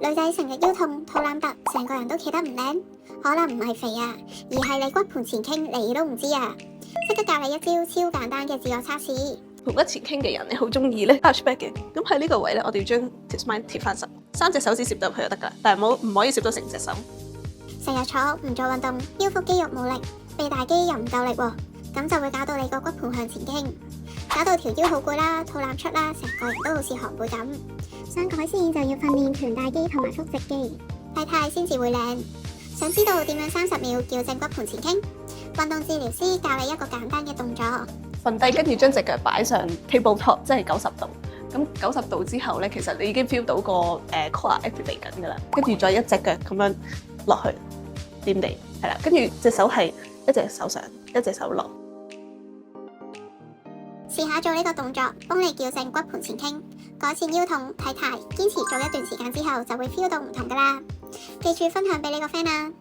女仔成日腰痛、肚腩突，成個人都企得唔靚，可能唔係肥啊，而係你骨盆前傾你都唔知啊！即刻教你一招超簡單嘅自我測試。同骨前傾嘅人咧，好中意咧 arch back 嘅。咁喺呢個位咧，我哋要將條 spine 貼翻實，3隻手指攝到入去就得㗎啦，但係唔可以攝到成隻手。成日坐唔做運動，腰腹肌肉冇力，臂大肌又唔夠力喎，咁就會搞到你個骨盆向前傾，搞到條腰好攰啦，肚腩出啦，成個人都好似寒背咁。想改善就要訓練臀大肌同埋腹直肌，體態先至會靚。想知道點樣30秒矯正骨盆前傾？運動治療師教你一個簡單嘅動作。瞓低，跟住將隻腳擺上 table top，即係90度。咁90度之後咧，其實你已經 feel 到個core activate 緊㗎啦。跟住再一隻腳咁樣落去掂地，係啦。跟住隻手係一隻手上，一隻手落。試下做呢個動作，幫你矯正骨盆前傾，改善腰痛體態。堅持做一段時間之後，就會 feel 到唔同㗎啦。記住分享俾你個 friend 啊！